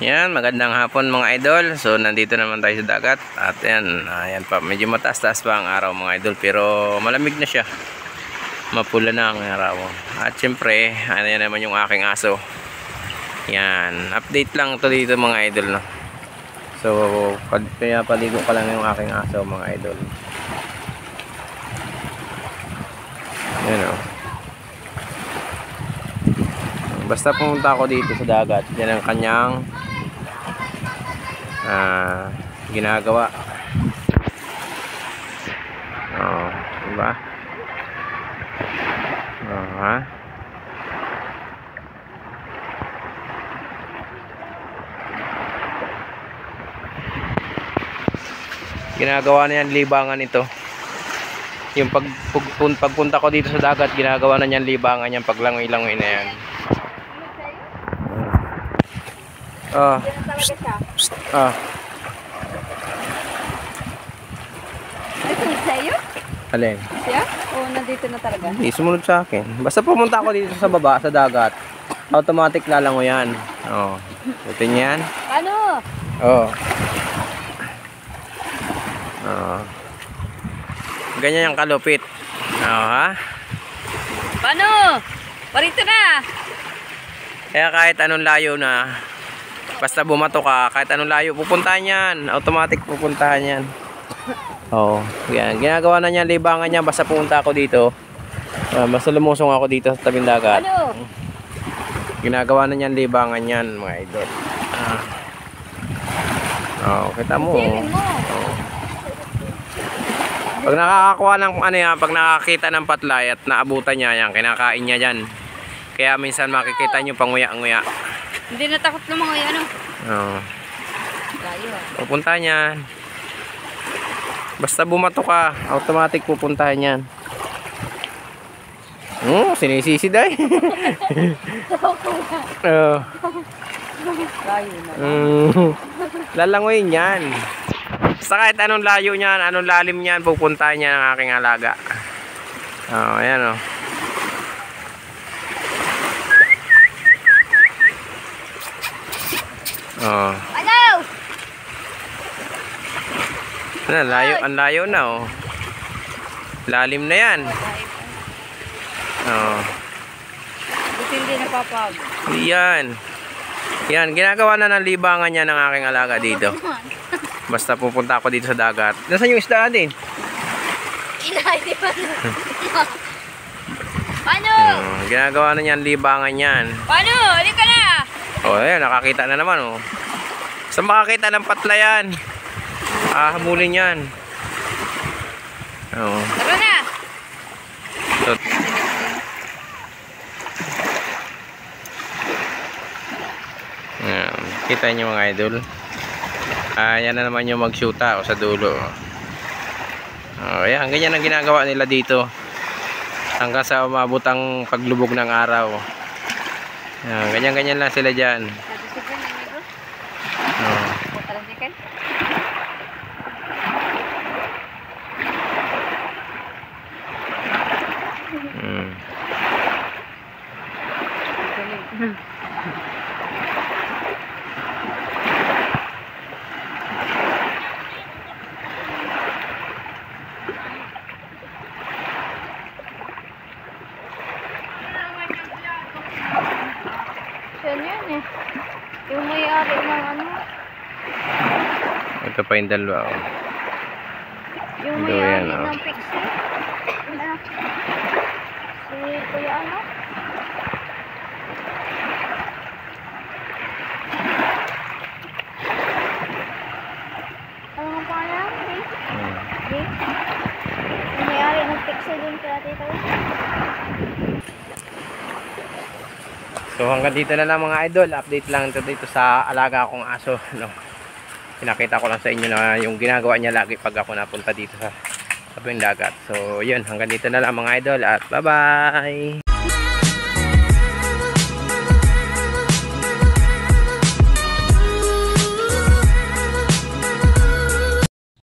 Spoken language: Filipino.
Yan, magandang hapon mga idol. So nandito naman tayo sa dagat. At yan, ayan pa, medyo mataas-taas pa ang araw mga idol, pero malamig na siya. Mapula na ang araw. At syempre, ano yan naman yung aking aso. Yan, update lang to dito mga idol, no. So kaya paligo pa lang yung aking aso mga idol. Yan o. Basta pumunta ako dito sa dagat, yan ang kanyang ginagawa. Oh, diba? Ha? Ginagawa na yan, libangan ito. Yung pagpunta ko dito sa dagat, ginagawa na yan libangan yan, paglangoy-langoy na yan. Ay, sa'yo? Alin? Siya? O nandito na talaga? Hindi, sumunod sa akin. Basta pumunta ako dito sa baba, sa dagat, automatic lalangoy yan. Oh, ito yan. Ano? Oh. Oh. Ganyan yung kalupit. Oh, ha? Paano? Parito na! Kaya kahit anong layo na, basta bumato ka, kahit anong layo, pupuntahan yan. Automatic pupuntahan yan. Oo. Yan. Ginagawa na niya, libangan niya, basta pumunta ako dito. Basta lumusong ako dito sa tabing dagat. Ano? Ginagawa na niya, libangan yan, mga idol. Kita mo. Pag nakakakuha ng ano yan, pag nakakita ng patlay at naabutan niya yan, kinakain niya dyan. Kaya minsan makikita niyo panguya-nguya. Hindi natakot ng mga yan, ano? Oo. Layo, Pupuntahan yan. Basta bumato ka, automatic pupuntahan yan. Sinisisi dahil. Layo na. Lalangoyin yan. Basta kahit anong layo niyan, anong lalim niyan, pupuntahan niya ng aking alaga. Ayan o. Ano? Ang layo na oh. Lalim na yan. Buti hindi napapag. Yan. Yan, ginagawa na ng libangan niya ng aking alaga dito. Basta pupunta ako dito sa dagat. Nasaan yung isda din? Di ba? Paano? Ginagawa na niyan, libangan yan. Paano? Halika na! Ayan, nakakita na naman oh. Saan makakita ng patlayan? Hamulin yan. Tara na! Ayan, kita niyo mga idol. Yan na naman yung mag-shoota sa dulo. Ayan, ganyan ang ginagawa nila dito. Hanggang sa umabot ang paglubog ng araw. Ganyan-ganyan lang sila dyan. Yan eh. Yung may-ari ng ano? Ito pa yung dalawa oh. Yung Ito may-ari yan, oh. ng pixie. Si Kuya ano? Ano nga pangalan? Dave? Yung may-ari ng pixie din kaya tita. So hanggang dito na lang mga idol, update lang ito dito sa alaga akong aso, no. Pinakita ko lang sa inyo na yung ginagawa niya lagi pag ako napunta dito sa tabing dagat. So yun, hanggang dito na lang mga idol at bye bye.